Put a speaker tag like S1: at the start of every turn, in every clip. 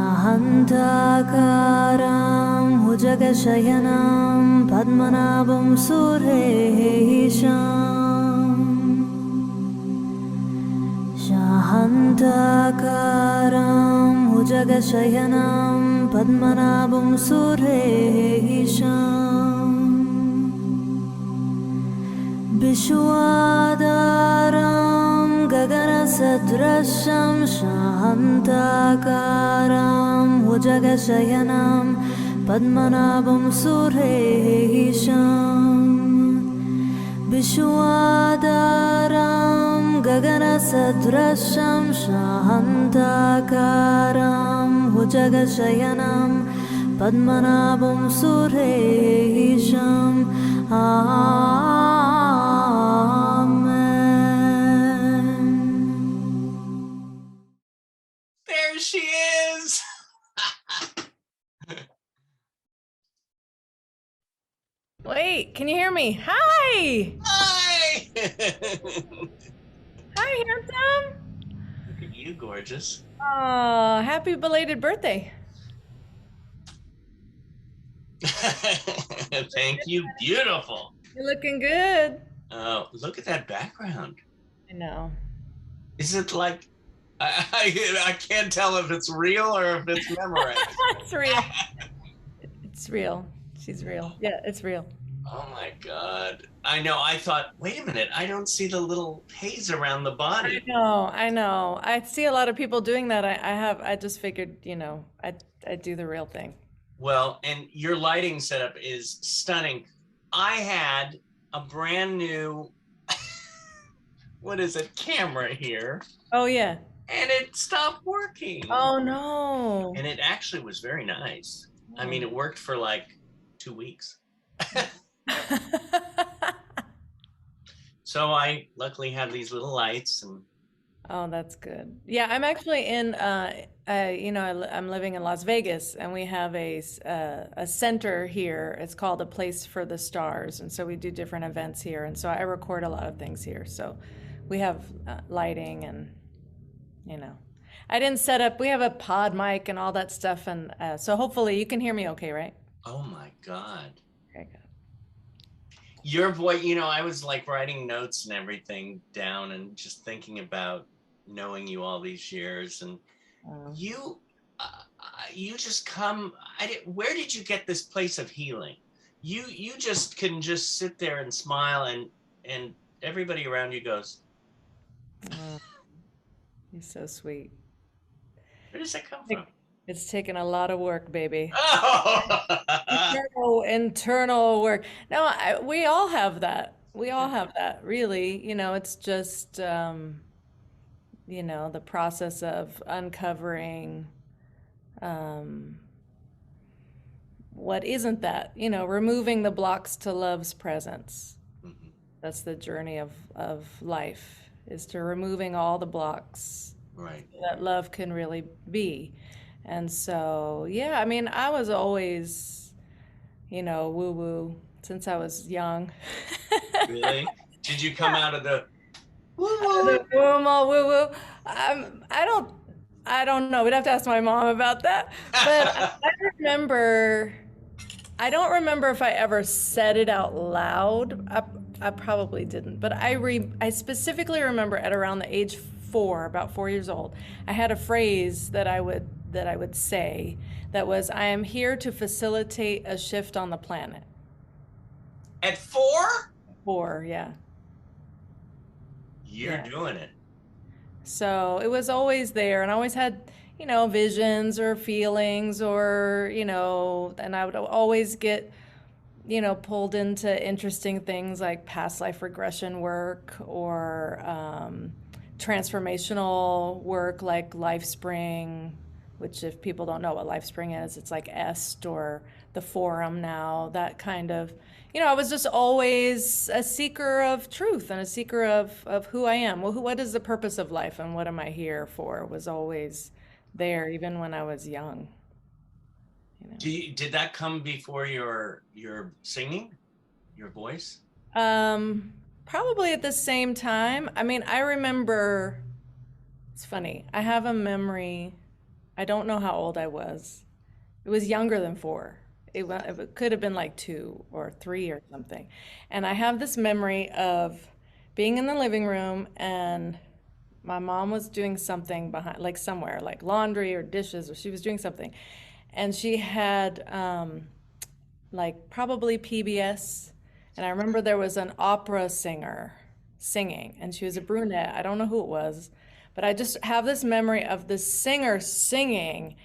S1: शान्ताकारां भुजगशयनां पद्मनाभं सुरेशाम् शान्ताकारां भुजगशयनां पद्मनाभं सुरेशाम् विश्वाधारं गगनसदृशं शान्ताकारां भुजगशयनां पद्मनाभं सुरेशाम् विश्वाधारं गगनसदृशं शान्ताकारां भुजगशयनां पद्मनाभं सुरेशाम् Amen.
S2: There she is.
S3: Wait, can you hear me? Hi!
S2: Hi.
S3: Hi, handsome.
S2: Look at you, gorgeous.
S3: Oh, happy belated birthday.
S2: Thank you. Beautiful.
S3: You're looking good.
S2: Oh, look at that background.
S3: I know.
S2: Is it like, I can't tell if it's real or if it's memorized.
S3: It's real. It's real. She's real. Yeah, it's real.
S2: Oh my God. I know. I thought, wait a minute. I don't see the little haze around the body.
S3: I know. I see a lot of people doing that. I just figured, I do the real thing.
S2: Well, and your lighting setup is stunning. I had a brand new, what is it, camera here,
S3: Oh, yeah.
S2: and it stopped working.
S3: Oh, no.
S2: And it actually was very nice. I mean, it worked for like 2 weeks. So I luckily have these little lights and
S3: Oh, that's good. Yeah, I'm actually I'm living in Las Vegas, and we have a center here. It's called a Place for the Stars, and so we do different events here. And so I record a lot of things here. So we have lighting, and I didn't set up. We have a pod mic and all that stuff, and so hopefully you can hear me okay, right?
S2: oh my God.
S3: Very good.
S2: Your voice, I was like writing notes and everything down and just thinking about knowing you all these years, and you just come. Where did you get this place of healing? You just can just sit there and smile, and everybody around you goes,
S3: You're so sweet.
S2: where does that come from?
S3: It's taken a lot of work, baby.
S2: Oh.
S3: Internal work. No, we all have that. We all have that, really. It's just, the process of uncovering what isn't that, removing the blocks to love's presence.
S2: Mhm.
S3: That's the journey of life, is to removing all the blocks
S2: Right.
S3: that love can really be. And so, yeah, I mean, I was always, woo-woo since I was young.
S2: Really? Did you come out of the
S3: The womb all woo-woo. I don't know. We'd have to ask my mom about that. But I don't remember if I ever said it out loud. I probably didn't. But I specifically remember at around the age 4, about 4 years old, I had a phrase that I would say that was, I am here to facilitate a shift on the planet.
S2: at 4?
S3: 4, yeah.
S2: You're
S3: Yeah.
S2: doing it.
S3: So it was always there, and I always had, visions or feelings or, and I would always get, pulled into interesting things like past life regression work or transformational work like LifeSpring, which if people don't know what LifeSpring is, it's like EST or the Forum now, that kind of, I was just always a seeker of truth and a seeker of who I am. Well, what is the purpose of life and what am I here for was always there, even when I was young.
S2: Did that come before your singing, your voice?
S3: Probably at the same time. I mean, I remember, it's funny, I have a memory I don't know how old I was. It was younger than 4. It could have been like 2 or 3 or something. And I have this memory of being in the living room and my mom was doing something behind, like somewhere, like laundry or dishes, or she was doing something. And she had like probably PBS. And I remember there was an opera singer singing, and she was a brunette. I don't know who it was, but I just have this memory of this singer singing.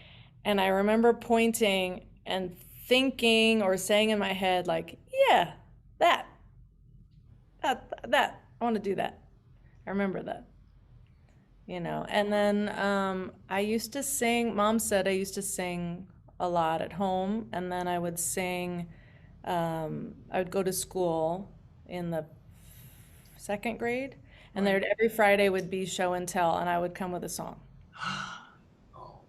S3: And I remember pointing and thinking or saying in my head, like, yeah, that, that, I want to do that. I remember that, you know. And then I used to sing, mom said I used to sing a lot at home. And then I would sing, I would go to school in the 2nd grade. And
S2: Right.
S3: there every Friday would be show and tell, and I would come with a song.
S2: Oh.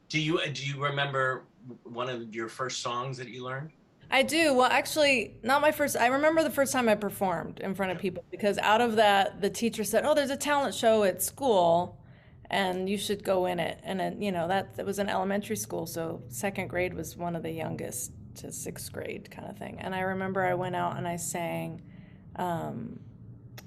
S2: Do you remember one of your first songs that you learned?
S3: I do. Well, actually, not my first. I remember the first time I performed in front of people because out of that, the teacher said, "Oh, there's a talent show at school, and you should go in it." And then, you know, that was an elementary school, so 2nd grade was one of the youngest to 6th grade kind of thing. And I remember I went out and I sang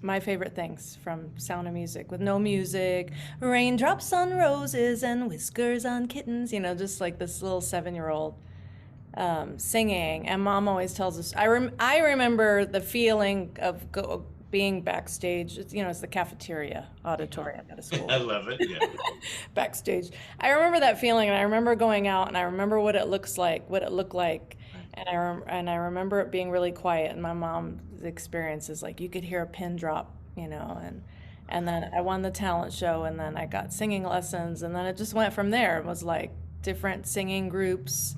S3: my favorite things from Sound of Music with no music, raindrops on roses and whiskers on kittens, you know, just like this little 7-year-old singing. And mom always tells us, I remember the feeling of being backstage. It's, you know, it's the cafeteria auditorium at a school.
S2: I love it. Yeah.
S3: Backstage. I remember that feeling, and I remember going out, and I remember what it looked like, and I remember it being really quiet. And my mom's experience is like you could hear a pin drop, you know, and then I won the talent show, and then I got singing lessons, and then it just went from there. It was like different singing groups.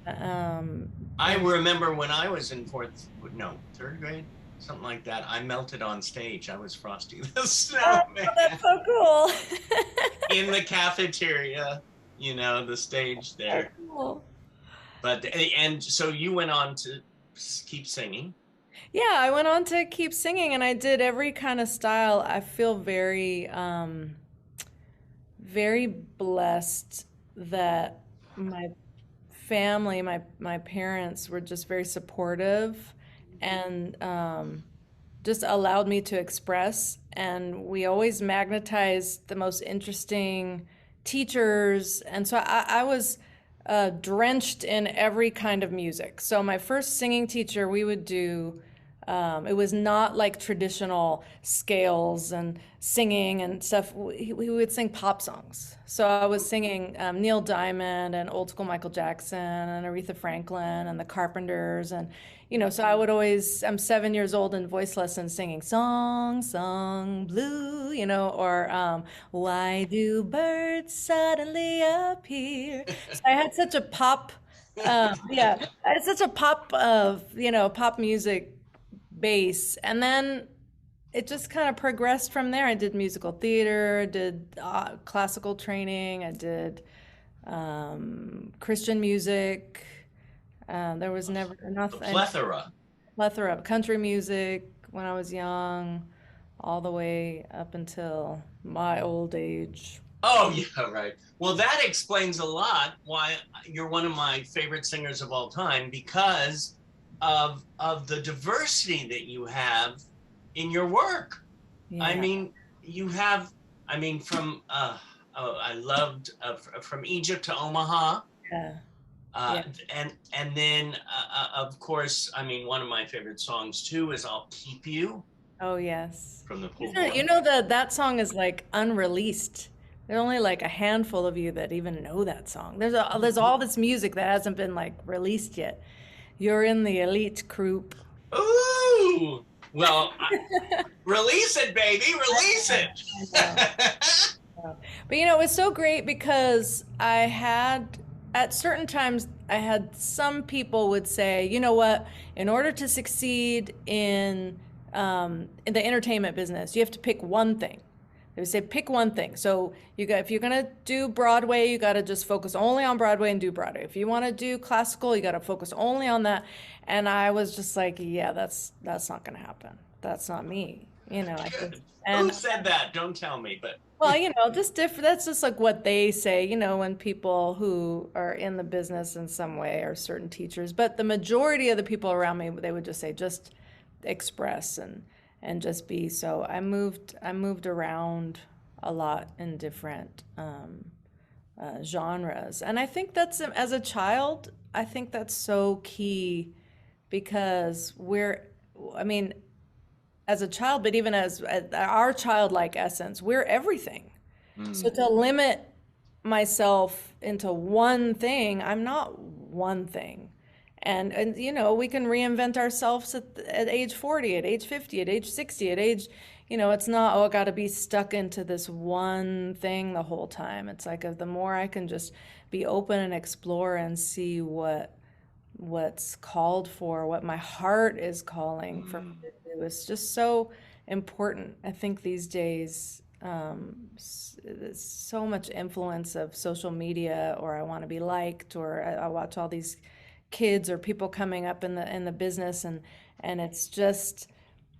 S2: I remember when I was in third grade, something like that. I melted on stage. I was Frosty the
S3: Oh,
S2: Snowman
S3: that's so cool.
S2: in the cafeteria. You know, the stage there.
S3: Cool.
S2: But and so you went on to keep singing.
S3: Yeah, I went on to keep singing and I did every kind of style. I feel very blessed that my family, my parents were just very supportive and just allowed me to express. And we always magnetized the most interesting teachers. And so I was drenched in every kind of music. So my first singing teacher, we would do, it was not like traditional scales and singing and stuff. We would sing pop songs. So I was singing Neil Diamond and old school Michael Jackson and Aretha Franklin and the Carpenters. And, you know, so I would always, I'm 7 years old in voice lessons singing Song Blue, you know, or Why Do Birds Suddenly Appear? So I had such a pop, yeah, I had such a pop of, you know, pop music base. And then it just kind of progressed from there. I did musical theater, did classical training, I did Christian music. There was never
S2: The
S3: nothing, plethora of country music when I was young, all the way up until my old age.
S2: Oh, yeah, right. Well, that explains a lot why you're one of my favorite singers of all time, because of the diversity that you have in your work. I
S3: Yeah,
S2: mean, you have, I mean, I loved from Egypt to Omaha,
S3: yeah,
S2: uh,
S3: yeah.
S2: and then of course, I mean, one of my favorite songs too is "I'll Keep You"
S3: Oh, yes.
S2: from the Pool
S3: You
S2: Boy.
S3: know that song is like unreleased. There are only like a handful of you that even know that song. There's all this music that hasn't been like released yet. You're in the elite group.
S2: Ooh, well, release it, baby, release
S3: I know.
S2: it.
S3: But you know, it was so great because I had, at certain times, I had some people would say, you know what, in order to succeed in the entertainment business, you have to pick one thing. They would say, pick one thing. So if you're gonna do Broadway, you gotta just focus only on Broadway and do Broadway. If you want to do classical, you gotta focus only on that. And I was just like, yeah, that's not gonna happen. That's not me. You know, I just,
S2: Who
S3: and
S2: said that? Don't tell me, but
S3: Well, just different. That's just like what they say, when people who are in the business in some way are certain teachers. But the majority of the people around me, they would just say, just express and just be. So I moved around a lot in different genres, and I think that's as a child, I think that's so key because I mean, as a child, but even as our childlike essence, we're everything. So
S2: Mm.
S3: to limit myself into one thing, I'm not one thing. And we can reinvent ourselves at age 40, at age 50, at age 60, at age, it's not, oh, I got to be stuck into this one thing the whole time. It's like the more I can just be open and explore and see what's called for, what my heart is calling for me
S2: Mm.
S3: to do is just so important. I think these days, there's so much influence of social media, or I want to be liked, or I watch all these kids or people coming up in the business, and it's just,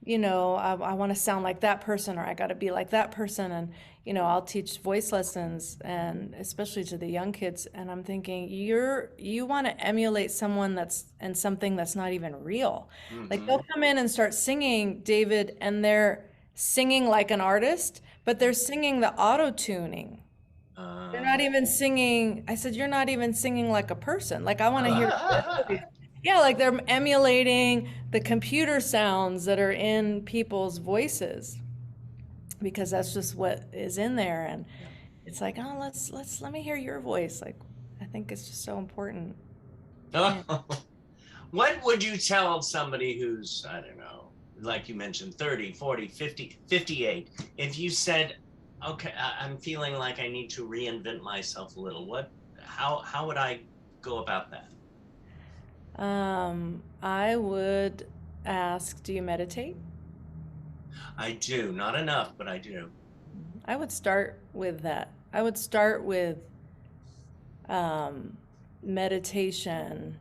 S3: I want to sound like that person, or I got to be like that person. And, I'll teach voice lessons, and especially to the young kids. And I'm thinking, you want to emulate someone and something that's not even real. Like
S2: Mhm.
S3: they'll come in and start singing, David, and they're singing like an artist, but they're singing the auto tuning. They're not
S2: Uh,
S3: even singing. I said, you're not even singing like a person. Like I want to hear. Yeah, like they're emulating the computer sounds that are in people's voices because that's just what is in there. And
S2: yeah.
S3: it's like, oh, let me hear your voice. Like, I think it's just so important. Yeah.
S2: What would you tell somebody who's, I don't know, like you mentioned, 30, 40, 50, 58? If you said, okay, I'm feeling like I need to reinvent myself a little, how would I go about that?
S3: I would ask, do you meditate?
S2: I do, not enough, but I do.
S3: I would start with that. I would start with um, meditation.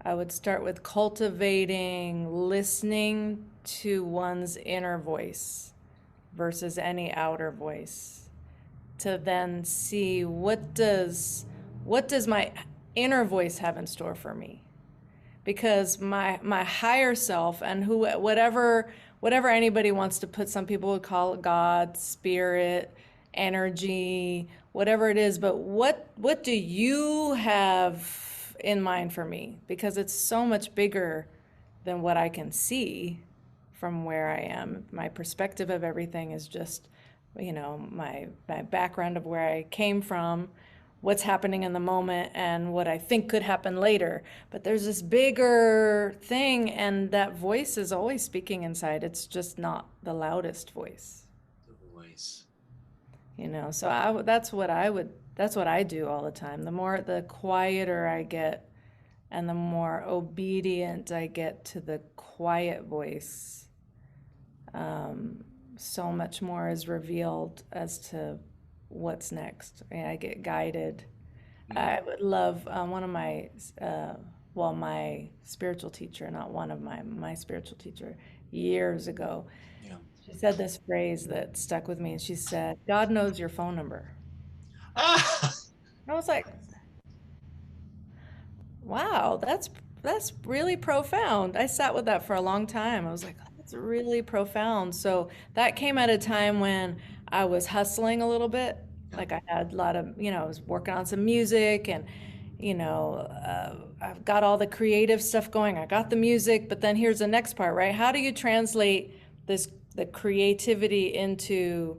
S3: I would start with cultivating listening to one's inner voice versus any outer voice, to then see what does my inner voice have in store for me, because my higher self, and whatever anybody wants to put, some people would call it God, spirit, energy, whatever it is, but what do you have in mind for me? Because it's so much bigger than what I can see from where I am. My perspective of everything is just, my background of where I came from, what's happening in the moment, and what I think could happen later. But there's this bigger thing, and that voice is always speaking inside. It's just not the loudest voice,
S2: The voice.
S3: So that's what I do all the time. The quieter I get, and the more obedient I get to the quiet voice, so much more is revealed as to what's next. And I get guided. I would love one of my spiritual teacher, not one of my spiritual teacher years ago.
S2: Yeah.
S3: She said this phrase that stuck with me, and she said, "God knows your phone number."
S2: Ah,
S3: I was like, wow, that's really profound. I sat with that for a long time. I was like, that's really profound. So that came at a time when I was hustling a little bit.
S2: yeah.
S3: Like I had a lot of, I was working on some music, and, I've got all the creative stuff going. I got the music, but then here's the next part, right? How do you translate the creativity into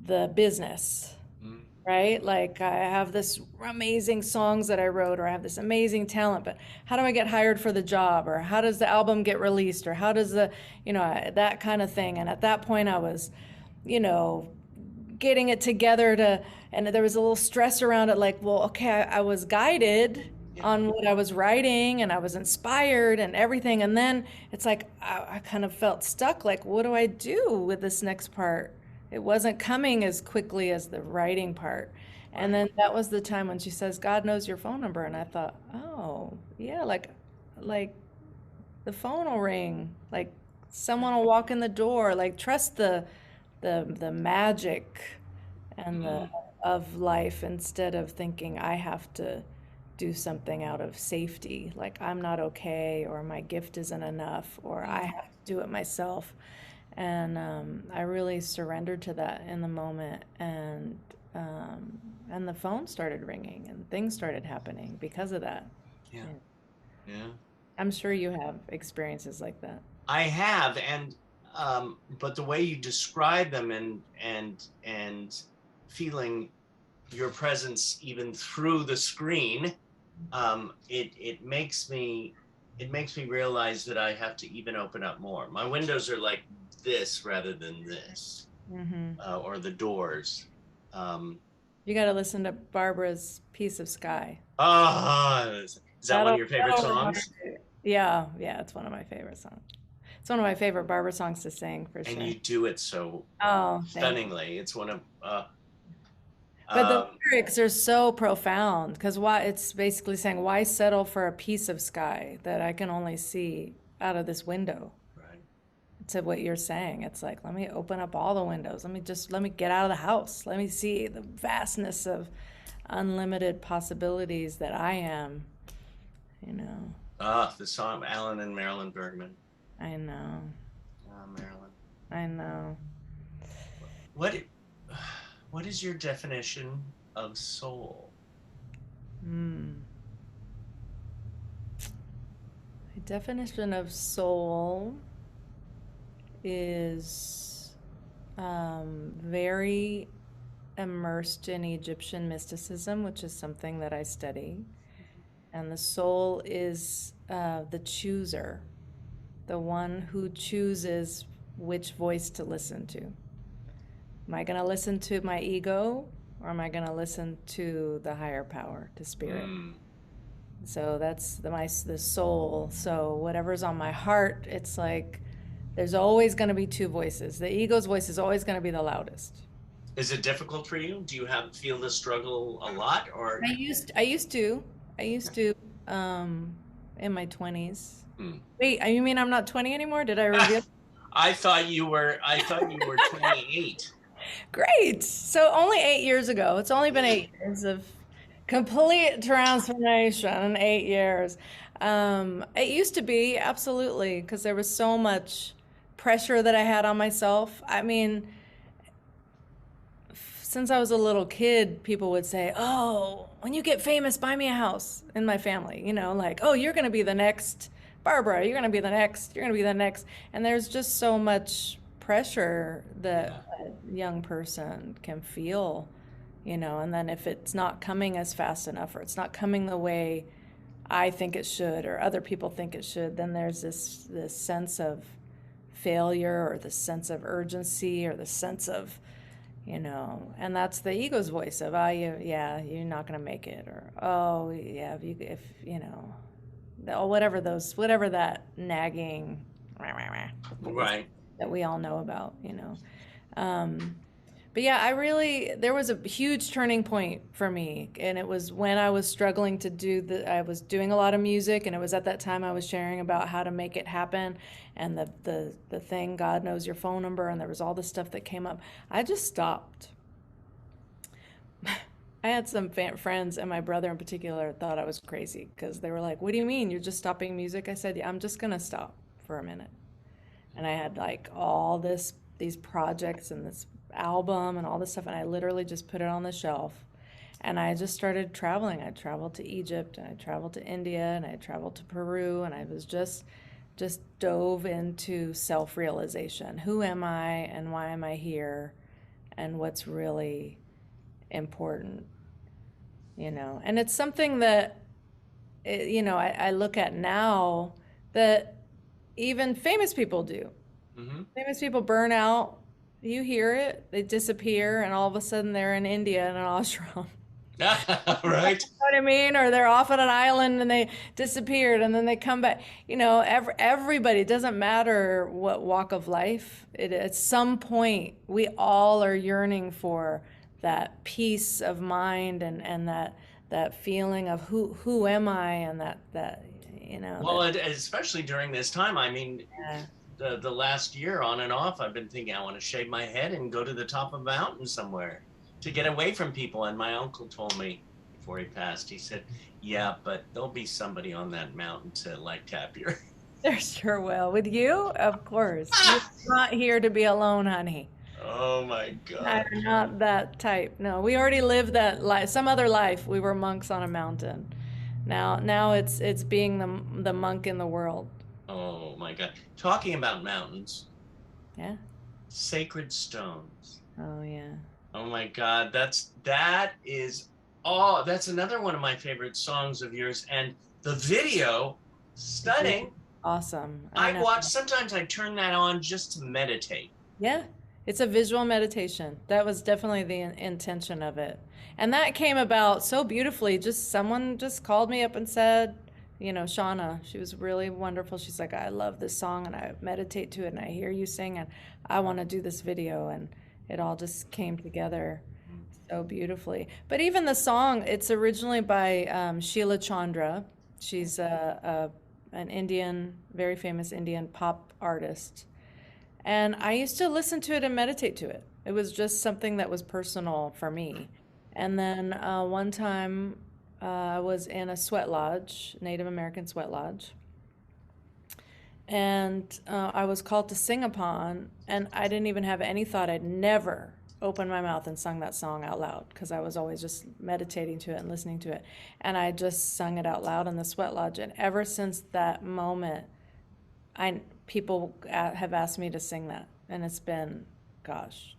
S3: the business?
S2: Mm.
S3: Right? Like I have this amazing songs that I wrote, or I have this amazing talent, but how do I get hired for the job? Or how does the album get released? Or how does that kind of thing. And at that point I was, you know, getting it together and there was a little stress around it. Like, well, okay, I was guided
S2: Yeah.
S3: on what I was writing, and I was inspired and everything. And then it's like, I kind of felt stuck. Like, what do I do with this next part? It wasn't coming as quickly as the writing part. And
S2: Right.
S3: then that was the time when she says, God knows your phone number. And I thought, oh, yeah, like the phone will ring, like someone will walk in the door, like trust the magic and the of life, instead of thinking I have to do something out of safety, like I'm not okay, or my gift isn't enough, or I have to do it myself. And I really surrendered to that in the moment, and the phone started ringing and things started happening because of that.
S2: Yeah.
S3: Yeah.
S2: Yeah.
S3: I'm sure you have experiences like that.
S2: I have, and but the way you describe them, and feeling your presence even through the screen, it makes me realize that I have to even open up more. My windows are like this rather than this, or the doors.
S3: You got to listen to Barbara's Piece of Sky.
S2: Is that one of your favorite songs?
S3: Yeah, it's one of my favorite songs. It's one of my favorite Barbara songs to sing, for sure.
S2: And you do it so stunningly. It's one of
S3: but the lyrics are so profound, because it's basically saying, why settle for a piece of sky that I can only see out of this window?
S2: Right.
S3: To what you're saying, it's like, let me open up all the windows. Let me get out of the house. Let me see the vastness of unlimited possibilities that I am, you know.
S2: The song, Alan and Marilyn Bergman.
S3: I know.
S2: Marilyn.
S3: I know.
S2: What is your definition of soul?
S3: My definition of soul is very immersed in Egyptian mysticism, which is something that I study. And the soul is the chooser, the one who chooses which voice to listen to. Am I going to listen to my ego, or am I going to listen to the higher power, to spirit? So that's the soul. So whatever's on my heart, it's like there's always going to be two voices. The ego's voice is always going to be the loudest.
S2: Is it difficult for you? Do you feel the struggle a lot, or?
S3: I used to in my 20s. Wait, you mean I'm not 20 anymore? Did I reveal?
S2: I thought you were 28.
S3: Great. So only 8 years ago. It's only been 8 years of complete transformation in 8 years. It used to be, absolutely, because there was so much pressure that I had on myself. I mean, since I was a little kid, people would say, oh, when you get famous, buy me a house, in my family, you know, like, oh, you're going to be the next Barbara, you're going to be the next, you're going to be the next. And there's just so much pressure that a young person can feel, you know, and then if it's not coming as fast enough, or it's not coming the way I think it should, or other people think it should, then there's this sense of failure, or the sense of urgency, or the sense of, you know, and that's the ego's voice of, you're not going to make it, or, oh, yeah, if you know, whatever that nagging,
S2: right,
S3: that we all know about, you know. But yeah, there was a huge turning point for me, and it was when I was struggling to I was doing a lot of music, and it was at that time I was sharing about how to make it happen, and the thing, God knows your phone number, and there was all this stuff that came up. I just stopped. I had some friends, and my brother in particular thought I was crazy, because they were like, what do you mean, you're just stopping music? I said, yeah, I'm just gonna stop for a minute. And I had like all these projects and this album and all this stuff, and I literally just put it on the shelf, and I just started traveling. I traveled to Egypt, and I traveled to India, and I traveled to Peru, and I was just dove into self-realization. Who am I, and why am I here, and what's really important, you know? And it's something that, you know, I look at now that even famous people do. Famous people burn out. You hear it, they disappear, and all of a sudden they're in India in an ashram.
S2: Right.
S3: You know what I mean? Or they're off on an island and they disappeared, and then they come back. You know, everybody, it doesn't matter what walk of life, at some point, we all are yearning for that peace of mind, and that feeling of who am I, and that you know.
S2: Well, especially during this time, I mean, the last year on and off, I've been thinking I want to shave my head and go to the top of a mountain somewhere. to get away from people. And my uncle told me before he passed, he said, yeah, but there'll be somebody on that mountain to like tap your.
S3: There sure will. With you, of course. You're not here to be alone, honey.
S2: Oh my God.
S3: I'm not that type. No, we already lived that life. Some other life, we were monks on a mountain. Now it's being the monk in the world.
S2: Oh my God. Talking about mountains,
S3: Yeah.
S2: sacred stones.
S3: Oh yeah.
S2: Oh my God. That's another one of my favorite songs of yours. And the video, stunning.
S3: Awesome.
S2: Sometimes I turn that on just to meditate.
S3: Yeah. It's a visual meditation. That was definitely the intention of it. And that came about so beautifully. Someone just called me up and said, Shauna, she was really wonderful. She's like, I love this song and I meditate to it and I hear you sing and I want to do this video. And it all just came together so beautifully. But even the song, it's originally by Sheila Chandra. She's an Indian, very famous Indian pop artist. And I used to listen to it and meditate to it. It was just something that was personal for me. And then one time I was in a sweat lodge, Native American sweat lodge. And I was called to sing upon, and I didn't even have any thought. I'd never opened my mouth and sung that song out loud because I was always just meditating to it and listening to it. And I just sung it out loud in the sweat lodge. And ever since that moment, people have asked me to sing that, and it's been, gosh,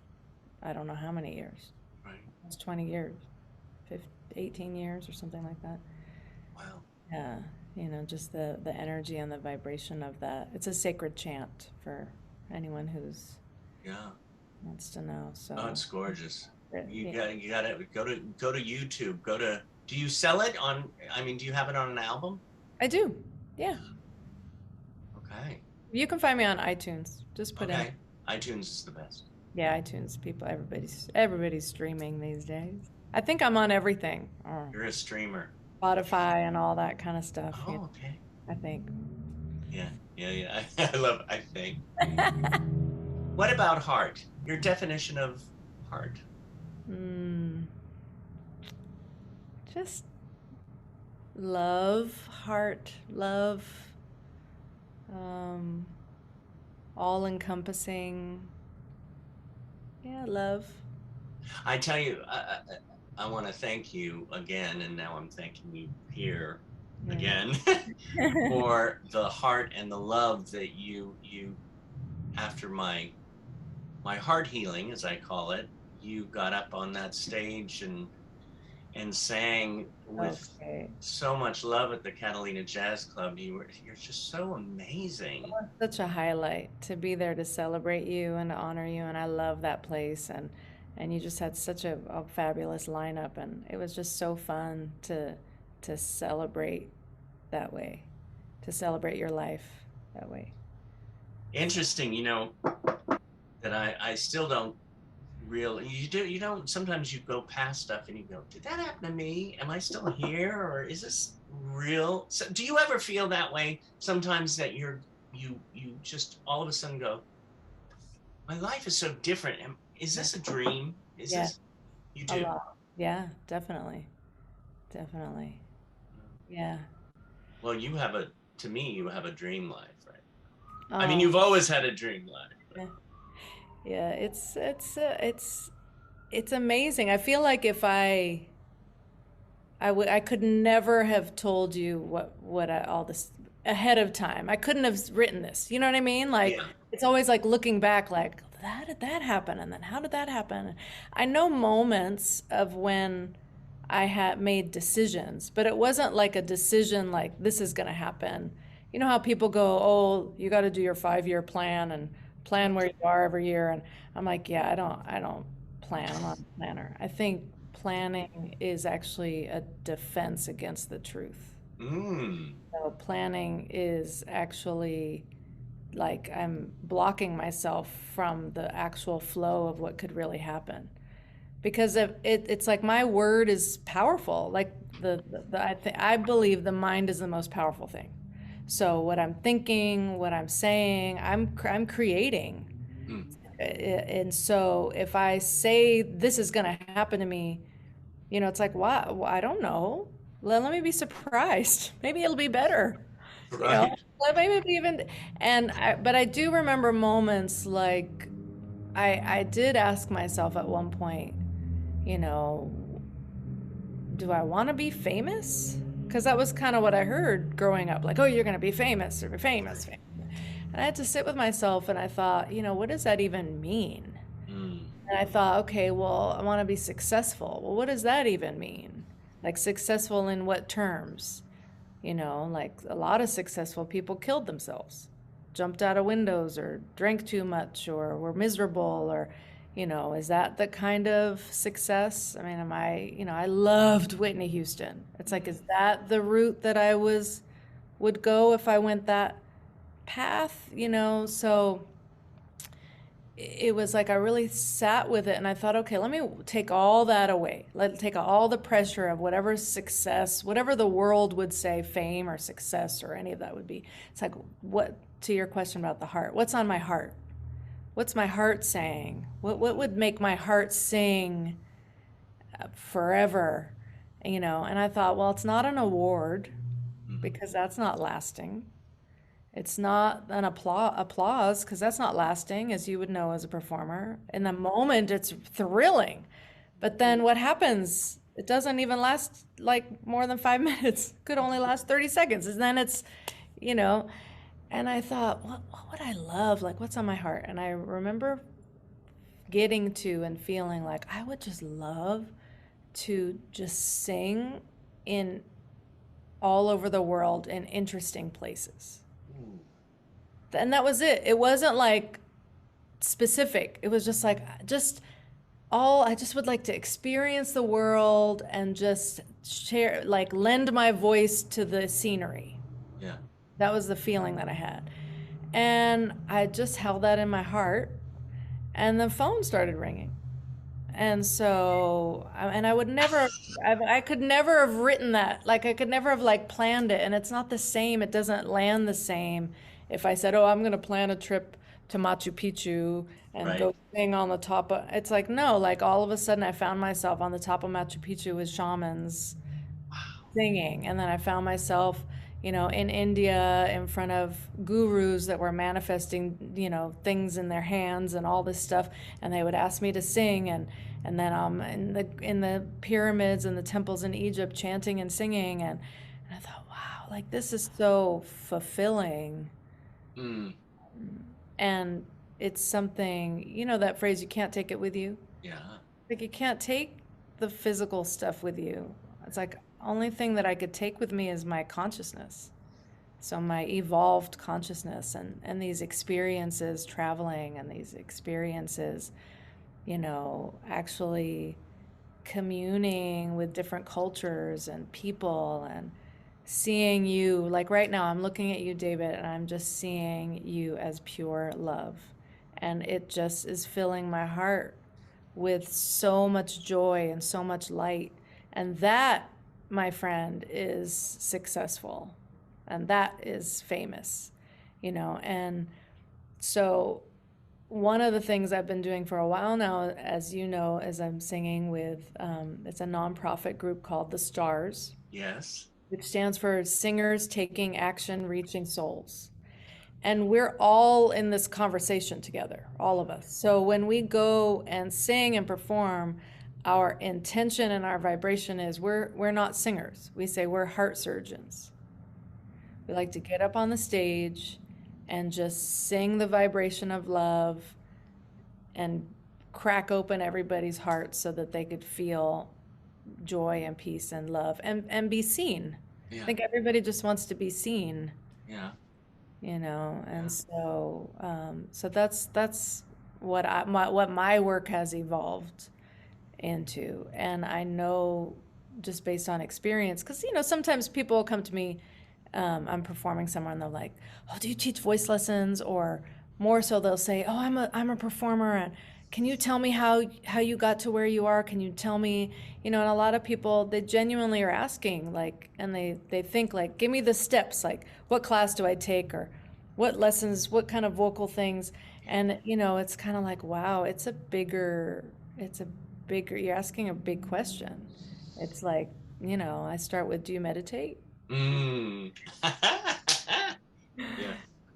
S3: I don't know how many years.
S2: Right.
S3: It's 20 years, 18 years or something like that.
S2: Wow.
S3: Yeah, just the energy and the vibration of that. It's a sacred chant for anyone who's wants to know. So
S2: oh, it's gorgeous. You
S3: yeah.
S2: gotta go to YouTube. Do you sell it on? I mean, do you have it on an album?
S3: I do. Yeah.
S2: Okay.
S3: You can find me on iTunes. Just put in.
S2: iTunes is the best.
S3: Yeah, iTunes. Everybody's streaming these days. I think I'm on everything.
S2: You're a streamer.
S3: Spotify and all that kind of stuff.
S2: Oh, okay.
S3: I think.
S2: Yeah. I think. What about heart? Your definition of heart?
S3: Just love, heart, love, all encompassing. Yeah, love.
S2: I tell you, I want to thank you again, and now I'm thanking you here again for the heart and the love that you after my heart healing, as I call it, you got up on that stage and sang with so much love at the Catalina Jazz Club. You're just so amazing.
S3: It was such a highlight to be there to celebrate you and to honor you, and I love that place, and you just had such a fabulous lineup, and it was just so fun to celebrate that way, to celebrate your life that way.
S2: Interesting, that I still don't really, you don't, sometimes you go past stuff and you go, did that happen to me? Am I still here, or is this real? So, do you ever feel that way sometimes, that you just all of a sudden go, my life is so different. Is this a dream? Is this, you do?
S3: A lot. Yeah, definitely. Yeah.
S2: Well, you have a dream life, right? I mean, you've always had a dream life. But...
S3: Yeah, it's amazing. I feel like if I could never have told you what all this ahead of time. I couldn't have written this. You know what I mean? Like it's always like looking back, like how did that happen, and then how did that happen? I know moments of when I had made decisions, but it wasn't like a decision like this is going to happen. You know how people go, oh, you got to do your 5-year plan and plan where you are every year, and I'm like, yeah, I don't plan. I'm not a planner. I think planning is actually a defense against the truth. So planning is actually like I'm blocking myself from the actual flow of what could really happen, because it's like my word is powerful. Like I believe the mind is the most powerful thing. So what I'm thinking, what I'm saying, I'm creating. And so if I say this is going to happen to me, it's like, wow, well, I don't know. Let me be surprised. Maybe it'll be better.
S2: Right.
S3: Maybe even, but I do remember moments like I did ask myself at one point, you know, do I want to be famous? Because that was kind of what I heard growing up, like, oh, you're going to be famous or be famous. And I had to sit with myself and I thought, what does that even mean?
S2: Mm.
S3: And I thought, okay, well, I want to be successful. Well, what does that even mean? Like, successful in what terms? Like a lot of successful people killed themselves, jumped out of windows, or drank too much, or were miserable, or, is that the kind of success? I mean, I loved Whitney Houston. It's like, is that the route that I would go if I went that path? So it was like I really sat with it and I thought, okay, let me take all that away. Take all the pressure of whatever success, whatever the world would say fame or success or any of that would be. It's like, what, to your question about the heart, what's on my heart? What's my heart saying? What would make my heart sing forever? And I thought, well, it's not an award because that's not lasting. It's not an applause because that's not lasting, as you would know as a performer. In the moment, it's thrilling. But then what happens? It doesn't even last like more than 5 minutes. It could only last 30 seconds. And then it's, and I thought, what would I love? Like, what's on my heart? And I remember getting to and feeling like I would just love to just sing in all over the world in interesting places. And that was it. It wasn't like specific. It was just like, I just would like to experience the world and just share, like lend my voice to the scenery.
S2: Yeah.
S3: That was the feeling that I had. And I just held that in my heart and the phone started ringing. And so, and I could never have written that. Like I could never have like planned it. And it's not the same. It doesn't land the same. If I said, oh, I'm going to plan a trip to Machu Picchu and go sing on the top of, it's like, no, like all of a sudden I found myself on the top of Machu Picchu with shamans singing. And then I found myself, in India in front of gurus that were manifesting, things in their hands and all this stuff. And they would ask me to sing. And then in the pyramids and the temples in Egypt chanting and singing. And I thought, wow, like this is so fulfilling. And it's something, that phrase, you can't take it with you.
S2: Yeah.
S3: Like you can't take the physical stuff with you. It's like only thing that I could take with me is my consciousness. So my evolved consciousness and these experiences traveling and these experiences, actually communing with different cultures and people and seeing you, like right now, I'm looking at you, David, and I'm just seeing you as pure love. And it just is filling my heart with so much joy and so much light. And that, my friend, is successful. And that is famous, And so one of the things I've been doing for a while now, as you know, is I'm singing with, it's a nonprofit group called The Stars.
S2: Yes.
S3: Which stands for Singers Taking Action, Reaching Souls. And we're all in this conversation together, all of us. So when we go and sing and perform, our intention and our vibration is we're not singers. We say we're heart surgeons. We like to get up on the stage and just sing the vibration of love and crack open everybody's hearts so that they could feel joy and peace and love and be seen.
S2: Yeah.
S3: I think everybody just wants to be seen.
S2: Yeah.
S3: And so that's what my work has evolved into. And I know just based on experience, because sometimes people will come to me, I'm performing somewhere and they're like, oh, do you teach voice lessons? Or more so they'll say, oh, I'm a performer, and can you tell me how you got to where you are? Can you tell me, and a lot of people, they genuinely are asking, like, and they think like, give me the steps, like what class do I take, or what lessons, what kind of vocal things? And it's kind of like, wow, it's a bigger, you're asking a big question. It's like, I start with, do you meditate?
S2: Mm.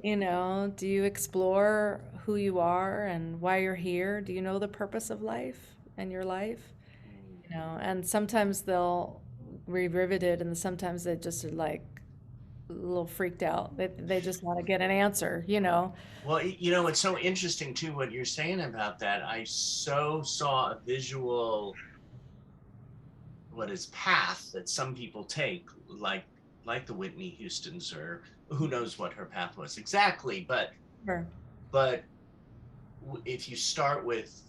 S2: Yeah.
S3: Do you explore who you are and why you're here? Do you know the purpose of life and your life? And sometimes they'll re-rivet it, and sometimes they just are like a little freaked out. They just want to get an answer.
S2: Well, it's so interesting too what you're saying about that. I so saw a visual, what is path that some people take, like the Whitney Houston's, or who knows what her path was exactly,
S3: Sure.
S2: but if you start with,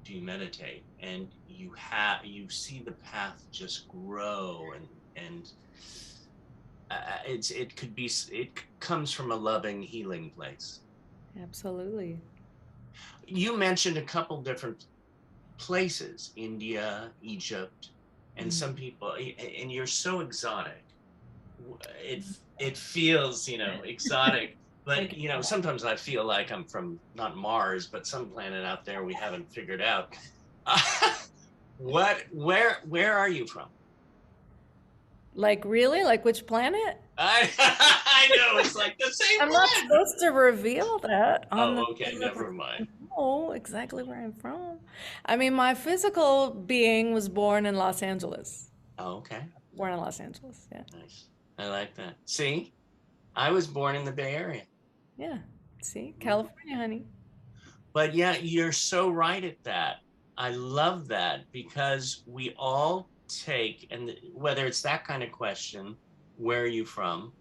S2: do you meditate, and you see the path just grow, and it comes from a loving, healing place.
S3: Absolutely.
S2: You mentioned a couple different places, India, Egypt, and some people, and you're so exotic. It feels, exotic, but sometimes I feel like I'm from not Mars, but some planet out there we haven't figured out. Where are you from?
S3: Like, really? Like, which planet?
S2: I know, it's like the same
S3: I'm not
S2: planet.
S3: supposed to reveal that on
S2: Oh, okay, never mind.
S3: know exactly where I'm from. I mean, my physical being was born in Los Angeles.
S2: Oh, okay,
S3: Born in Los Angeles, yeah.
S2: nice. I like that. See, I was born in the Bay Area.
S3: Yeah. See, California, honey.
S2: But yeah, you're so right at that. I love that, because we all take, and whether it's that kind of question, where are you from?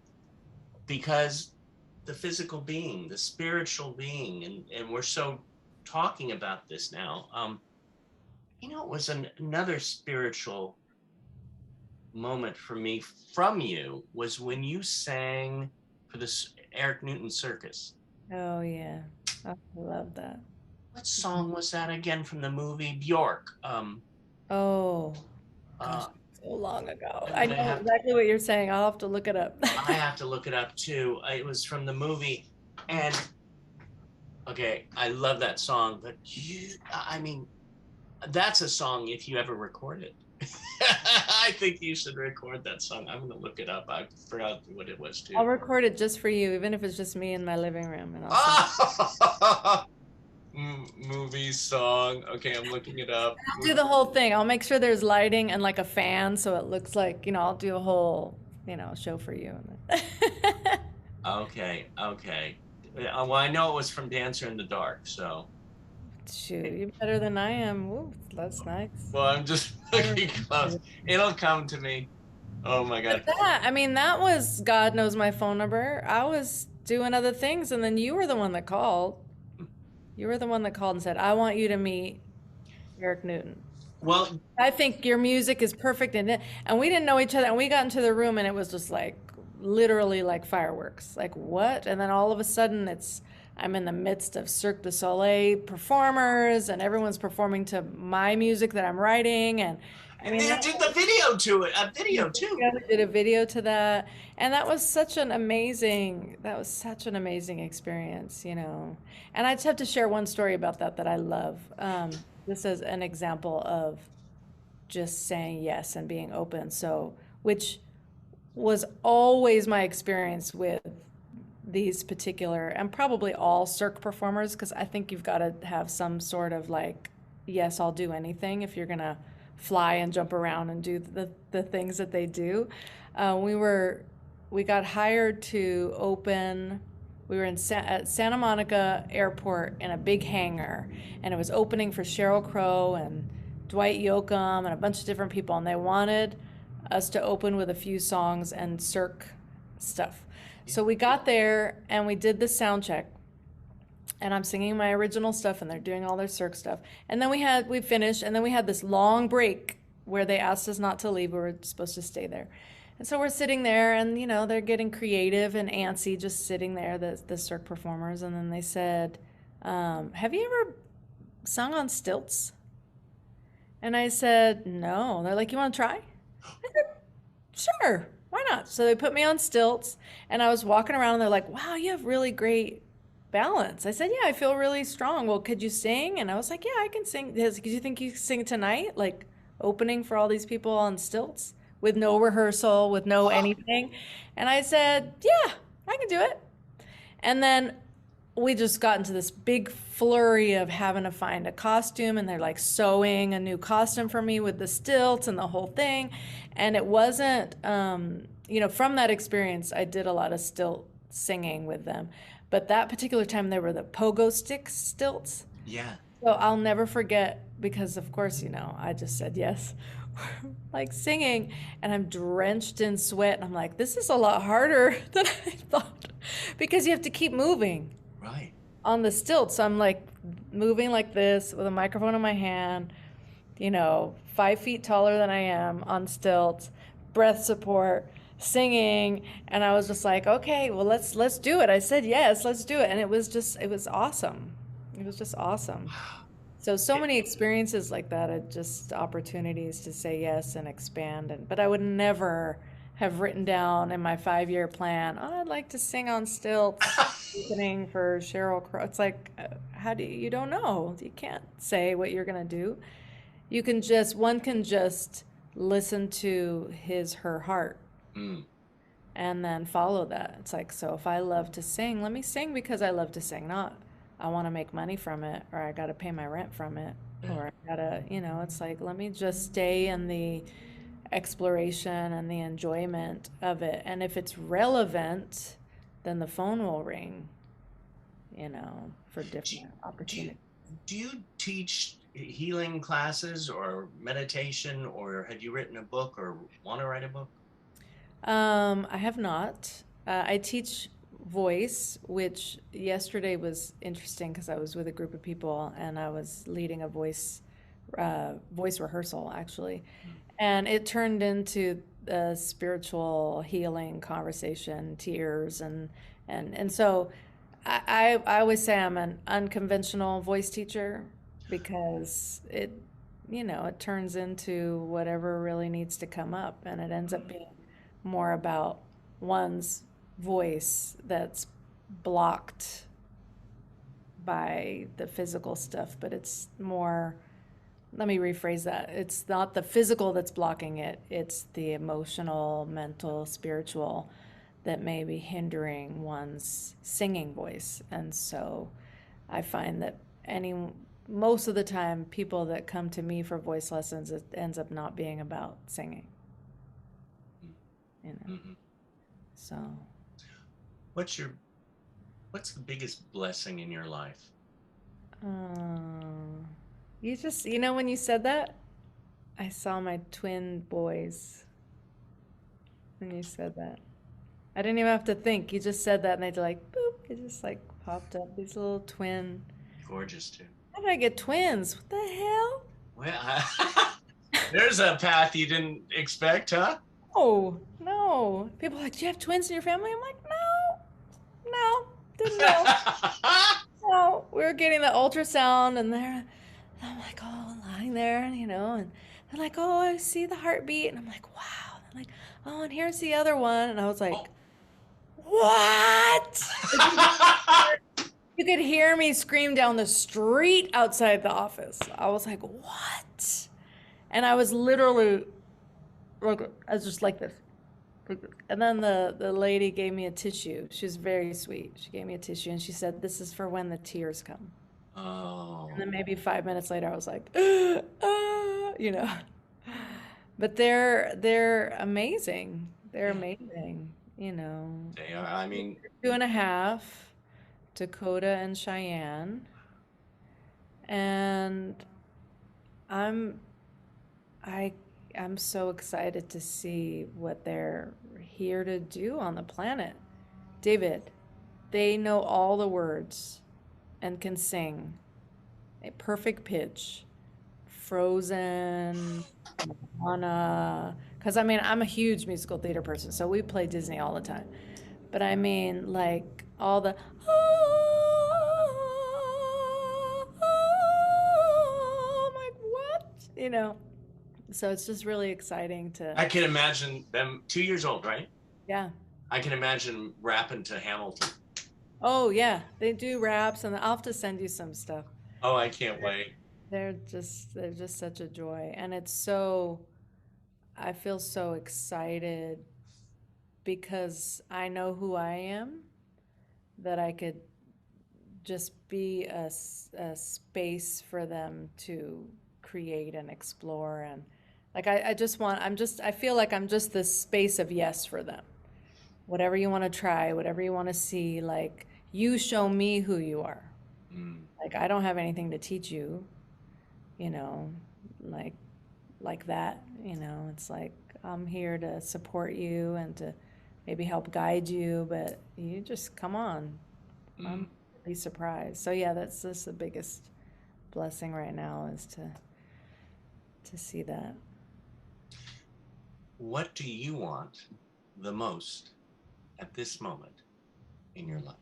S2: Because the physical being, the spiritual being, and we're so talking about this now. It was another spiritual moment for me from you was when you sang for the Eric Newton Circus.
S3: Oh, yeah. I love that.
S2: What song was that again from the movie Bjork?
S3: Oh, gosh,
S2: Uh,
S3: so long ago.
S2: and
S3: I
S2: they
S3: know
S2: have-
S3: exactly what you're saying. I'll have to look it up.
S2: I have to look it up too. It was from the movie, and okay, I love that song. But I mean, that's a song if you ever record it. I think you should record that song. I'm gonna look it up. I forgot what it was too.
S3: I'll record it just for you, even if it's just me in my living room, and I'll sing
S2: Movie song. Okay, I'm looking it up.
S3: I'll do the whole thing. I'll make sure there's lighting and like a fan, so it looks like, I'll do a whole, show for you.
S2: Okay. Well, I know it was from Dancer in the Dark, so.
S3: Shoot, you're better than I am. Woo, that's nice.
S2: Well, I'm just looking close. It'll come to me. Oh my God.
S3: That was God knows my phone number. I was doing other things, and then you were the one that called. You were the one that called and said, I want you to meet Eric Newton.
S2: Well,
S3: I think your music is perfect. And we didn't know each other. And we got into the room, and it was just like literally like fireworks. Like, what? And then all of a sudden I'm in the midst of Cirque du Soleil performers, and everyone's performing to my music that I'm writing. And I mean,
S2: they did the video to it. A video too.
S3: yeah, we did a video to that, and that was such an amazing experience, And I just have to share one story about that I love. This is an example of just saying yes and being open. So, which was always my experience with these particular, and probably all Cirque performers, because I think you've got to have some sort of like, yes, I'll do anything if you're gonna fly and jump around and do the things that they do. We got hired to open. We were at Santa Monica Airport in a big hangar, and it was opening for Sheryl Crow and Dwight Yoakam and a bunch of different people, and they wanted us to open with a few songs and Cirque stuff. So we got there and we did the sound check, and I'm singing my original stuff, and they're doing all their Cirque stuff. And then we finished, and then we had this long break where they asked us not to leave. We were supposed to stay there. And so we're sitting there, and they're getting creative and antsy, just sitting there, the Cirque performers. And then they said, have you ever sung on stilts? And I said, no. They're like, you want to try? I said, sure, why not? So they put me on stilts, and I was walking around, and they're like, wow, you have really great balance. I said, yeah, I feel really strong. Well, could you sing? And I was like, yeah, I can sing. Did you think you could sing tonight? Like opening for all these people on stilts with no rehearsal, with no anything. And I said, yeah, I can do it. And then we just got into this big flurry of having to find a costume, and they're like sewing a new costume for me with the stilts and the whole thing. And it wasn't, from that experience, I did a lot of stilt singing with them. But that particular time, there were the pogo stick stilts.
S2: Yeah.
S3: So I'll never forget because, of course, I just said yes. Like singing, and I'm drenched in sweat, and I'm like, this is a lot harder than I thought because you have to keep moving.
S2: Right.
S3: On the stilts. So I'm like moving like this with a microphone in my hand, 5 feet taller than I am on stilts, breath support, singing. And I was just like, okay, well, let's do it. I said, yes, let's do it. And it was awesome. It was just awesome. So many experiences like that, just opportunities to say yes and expand. But I would never have written down in my 5-year plan, I'd like to sing on stilts, opening for Sheryl Crow. It's like, you don't know. You can't say what you're going to do. One can just listen to her heart and then follow that. It's like, so if I love to sing, let me sing because I love to sing, not I want to make money from it, or I got to pay my rent from it, or I got to, it's like, let me just stay in the exploration and the enjoyment of it. And if it's relevant, then the phone will ring, for different opportunities.
S2: Do you teach healing classes or meditation, or had you written a book or want to write a book?
S3: I have not. I teach voice, which yesterday was interesting because I was with a group of people and I was leading a voice rehearsal actually. And it turned into a spiritual healing conversation, tears, and so I always say I'm an unconventional voice teacher because it turns into whatever really needs to come up, and it ends up being more about one's voice that's blocked by the physical stuff, but it's more. Let me rephrase that. It's not the physical that's blocking it. It's the emotional, mental, spiritual that may be hindering one's singing voice. And so I find that most of the time, people that come to me for voice lessons, it ends up not being about singing. So.
S2: What's the biggest blessing in your life?
S3: You just, when you said that, I saw my twin boys when you said that. I didn't even have to think. You just said that and they'd like, boop, it just like popped up. These little twin.
S2: Gorgeous too.
S3: How did I get twins? What the hell?
S2: Well, there's a path you didn't expect, huh?
S3: Oh, no. People are like, do you have twins in your family? I'm like, no, didn't know. No, we were getting the ultrasound and I'm like, oh, lying there, and they're like, oh, I see the heartbeat. And I'm like, wow. They're like, oh, and here's the other one. And I was like, what? You could hear me scream down the street outside the office. I was like, what? And I was literally, I was just like this. And then the lady gave me a tissue. She was very sweet. She gave me a tissue and she said, this is for when the tears come.
S2: Oh.
S3: And then maybe 5 minutes later, I was like, But they're amazing. They're amazing,
S2: They are. I mean,
S3: 2.5, Dakota and Cheyenne. And I'm so excited to see what they're here to do on the planet. David, they know all the words and can sing a perfect pitch. Frozen, Moana. Because I'm a huge musical theater person, so we play Disney all the time. But like all the I'm like, what? So it's just really exciting to.
S2: I can imagine them 2 years old, right?
S3: Yeah.
S2: I can imagine rapping to Hamilton.
S3: Oh yeah, they do raps, and I'll have to send you some stuff.
S2: Oh, I can't wait.
S3: They're just such a joy, and it's so I feel so excited because I know who I am, that I could just be a space for them to create and explore. And like I just want I'm just I feel like I'm just this space of yes for them. Whatever you want to try, whatever you want to see, like you show me who you are.
S2: Mm,
S3: Like I don't have anything to teach you, you know, like like that, it's like I'm here to support you and to maybe help guide you, but you just come on. I'm
S2: mm.
S3: really surprised. So yeah, that's just the biggest blessing right now is to see that.
S2: What do you want the most at this moment in your life?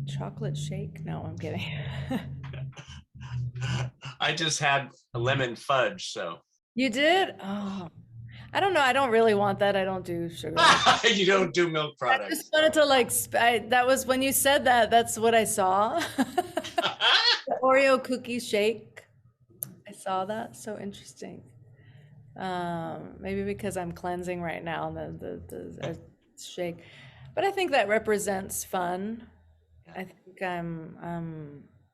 S3: Chocolate shake? No, I'm kidding.
S2: I just had a lemon fudge, so
S3: You did? Oh, I don't know. I don't really want that. I don't do sugar.
S2: you don't do milk
S3: I just
S2: products.
S3: wanted to like, that was when you said that, that's what I saw. The Oreo cookie shake. I saw that. So interesting. Maybe because I'm cleansing right now, the shake. But I think that represents fun. I think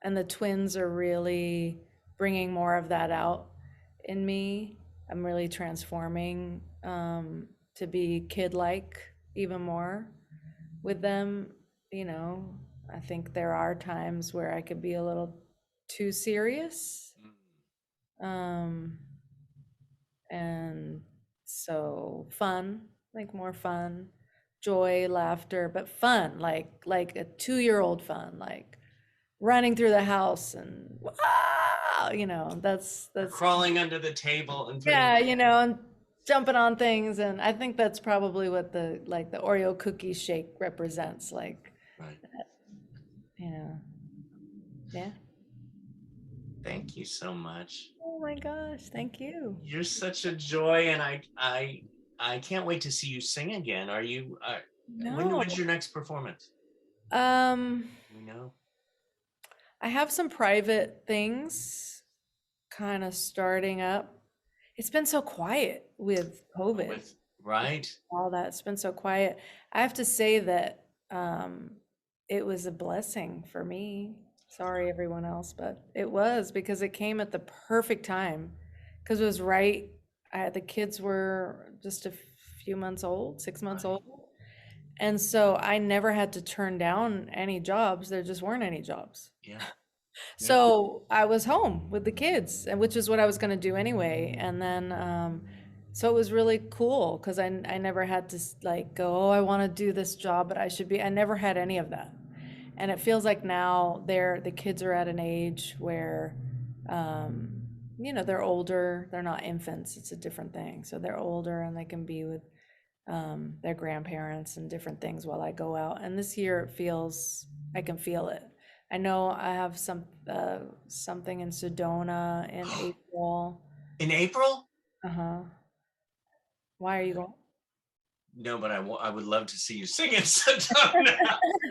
S3: and the twins are really bringing more of that out in me. I'm really transforming to be kid-like even more with them. You know, I think there are times where I could be a little too serious. Um, and so fun, like more fun, joy, laughter, but fun, like a 2-year-old fun, like running through the house and wow, that's
S2: Crawling under the table and putting.
S3: yeah, and jumping on things. And I think that's probably what the Oreo cookie shake represents, like,
S2: Right.
S3: you know, yeah.
S2: Thank you so much.
S3: Oh my gosh, thank you.
S2: You're such a joy, and I can't wait to see you sing again. Are you?
S3: No.
S2: When's your next performance?
S3: Um,
S2: We know.
S3: I have some private things kind of starting up. It's been so quiet with COVID,
S2: With right.
S3: all that. It's been so quiet. I have to say that it was a blessing for me. Sorry, everyone else, but it was because it came at the perfect time. Because it was right, the kids were just a few months old, 6 months
S2: Right.
S3: old. And so I never had to turn down any jobs. There just weren't any jobs.
S2: Yeah.
S3: So I was home with the kids, and which is what I was going to do anyway. And then, so it was really cool because I never had to like go, oh, I want to do this job, but I should be. I never had any of that. And it feels like now the kids are at an age where, they're older. They're not infants. It's a different thing. So they're older and they can be with their grandparents and different things while I go out. And this year it feels, I can feel it. I know I have something in Sedona in April.
S2: In April?
S3: Uh-huh. Why are you going?
S2: No, but I would love to see you sing in Sedona.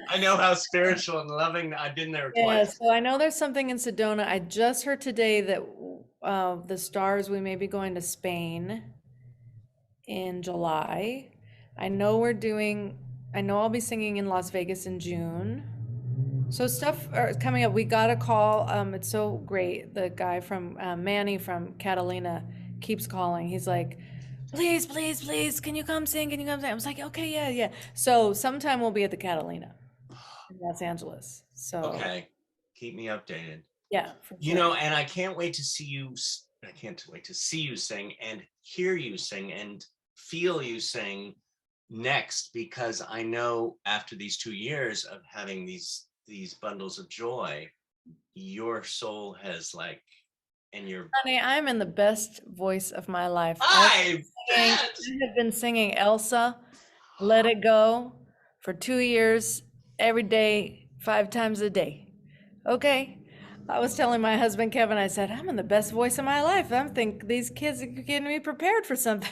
S2: I know how spiritual and loving. I've been there
S3: Yeah,
S2: twice.
S3: so I know there's something in Sedona. I just heard today that the stars, we may be going to Spain in July. I know I'll be singing in Las Vegas in June. So stuff is coming up. We got a call. It's so great. The guy from Manny from Catalina keeps calling. He's like, please, please, please, can you come sing? Can you come sing? I was like, okay, yeah, yeah. So sometime we'll be at the Catalina in Los Angeles. So
S2: Okay, keep me updated.
S3: yeah, for
S2: You
S3: sure.
S2: know, and I can't wait to see you. I can't wait to see you sing and hear you sing and feel you sing next, because I know after these 2 years of having these bundles of joy, your soul has like, and your
S3: Honey, I'm in the best voice of my life.
S2: I
S3: I
S2: bet.
S3: have been singing Elsa, Let It Go for 2 years, every day, 5 times a day. Okay. I was telling my husband Kevin, I said, I'm in the best voice of my life. I think these kids are getting me prepared for something.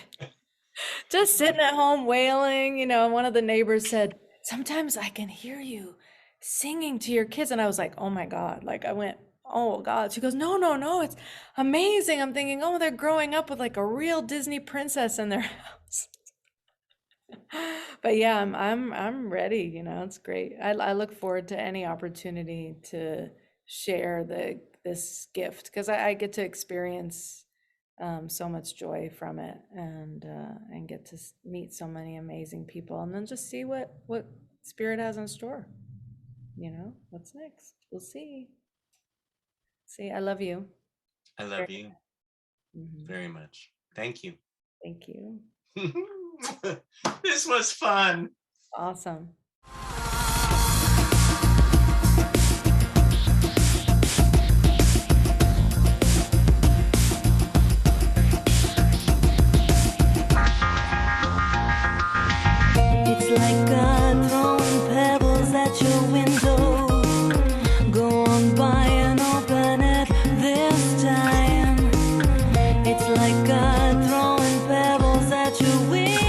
S3: Just sitting at home wailing, and one of the neighbors said, "Sometimes I can hear you singing to your kids." And I was like, "Oh my God." Like I went, "Oh God." She goes, "No, no, no, it's amazing." I'm thinking, "Oh, they're growing up with like a real Disney princess in their house." But yeah, I'm ready, it's great. I look forward to any opportunity to share this gift because I get to experience so much joy from it and get to meet so many amazing people and then just see what Spirit has in store. What's next? We'll see. I love you.
S2: I love you
S3: Mhm.
S2: very much. Thank you.
S3: Thank you.
S2: This was fun.
S3: Awesome.
S1: It's like God throwing pebbles at your window. Go on by and open it this time. It's like God throwing pebbles at your window.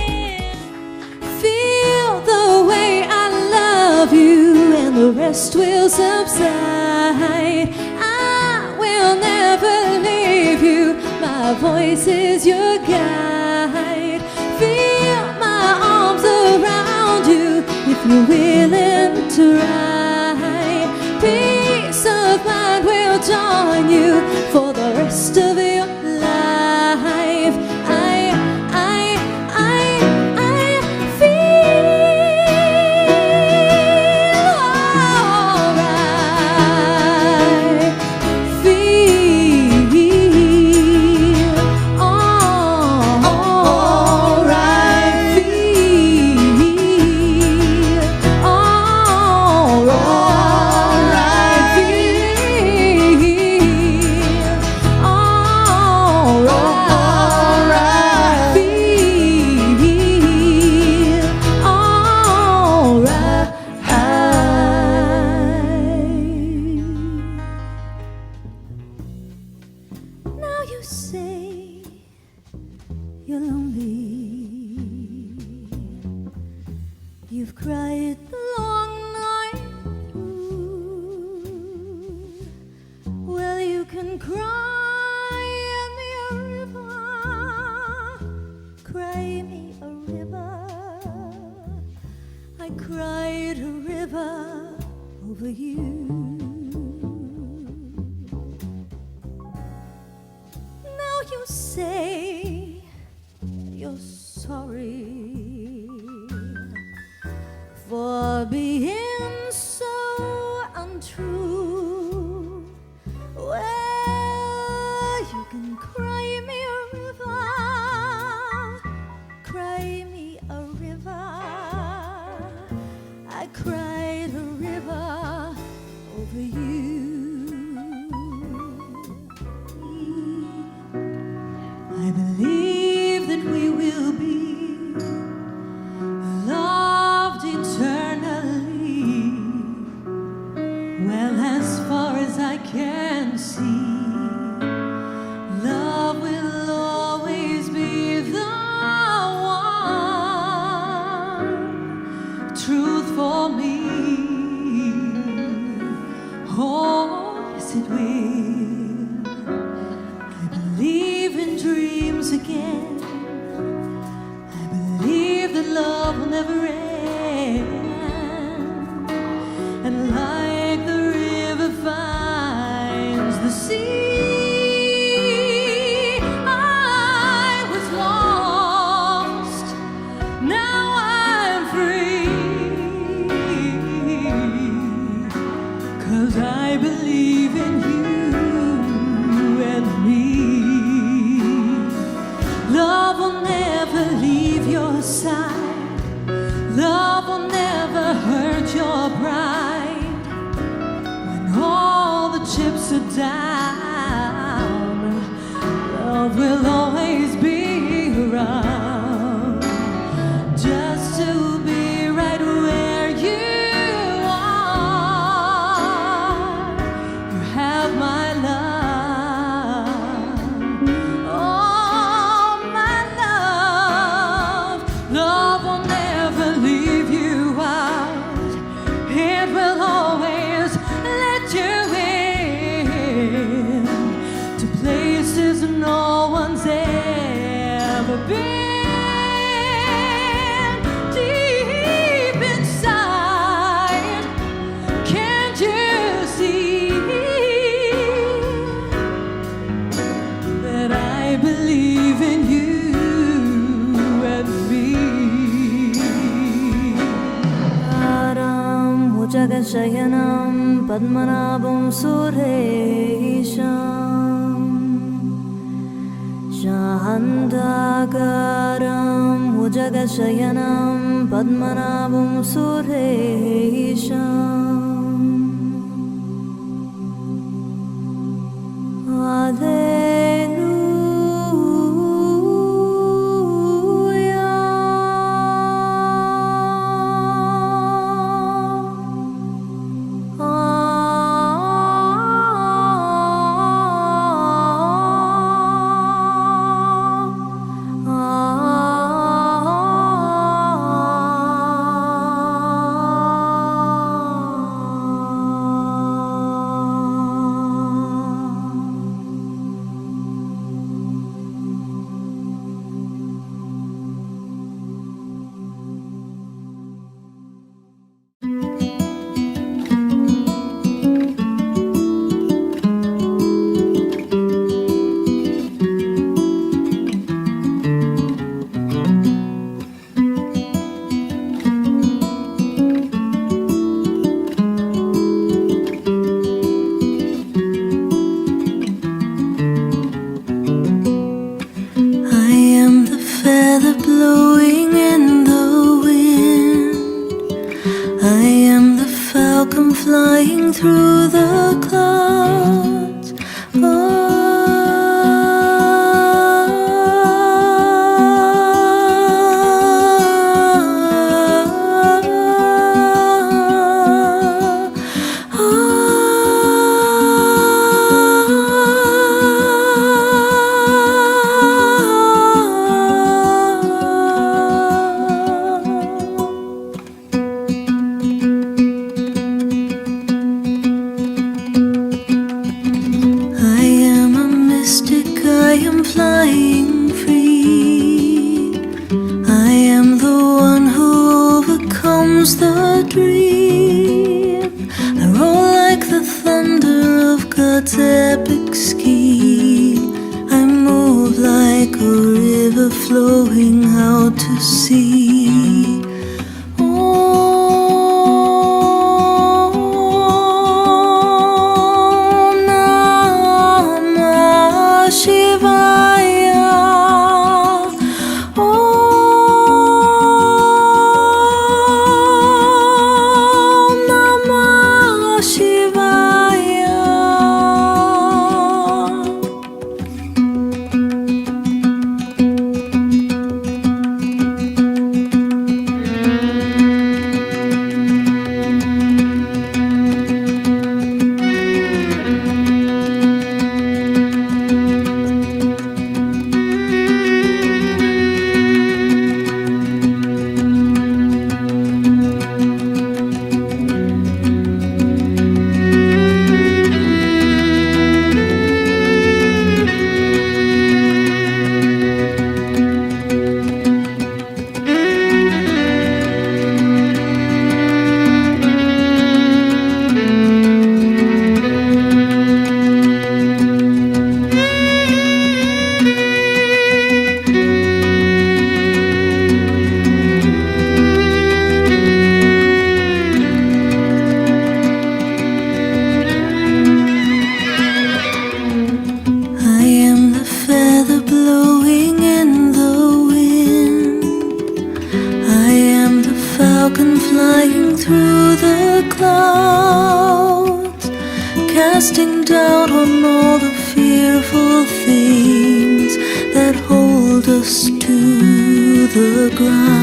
S1: Feel the way I love you, and the rest will subside. I will never leave you. My voice is your guide. Feel my arms around you if you're willing to ride. Peace of mind will join you for the rest of your life. I feel alright. Feel alright. Feel alright. Feel alright. Feel alright. Now you say you're lonely. You've cried the long night through. Well, you can cry me a river. Cry me a river. I cried a river over you. Now you say you're sorry for being so untrue. Well, you can cry me a river. Cry me a river. I cried a river over you. I believe that we will be loved eternally. believe in you and me. Aram Bhujagasayanam Padmanabham Suresham Shandagaram Bhujagasayanam Padmanabham Suresham flying through the clouds. Flying free, I am the one who overcomes the dream. I roll like the thunder of God's epic scheme. I move like a river flowing out to sea. Flying through the clouds, casting doubt on all the fearful things that hold us to the ground.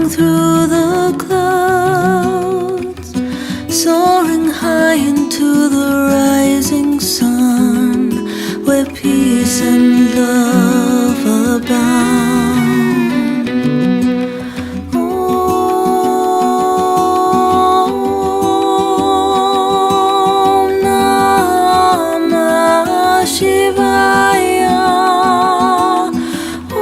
S1: Flying through the clouds, soaring high into the rising sun, where peace and love abound. Om Namah Shivaya. Om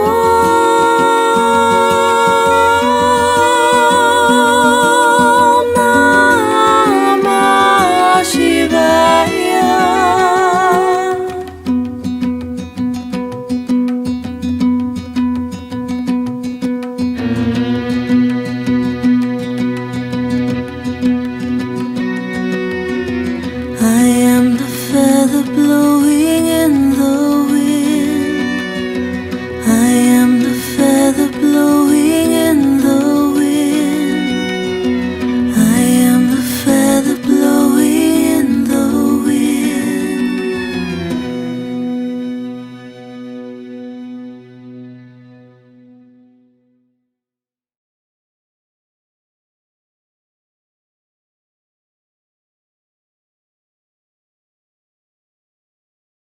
S1: Namah Shivaya. I am the feather blowing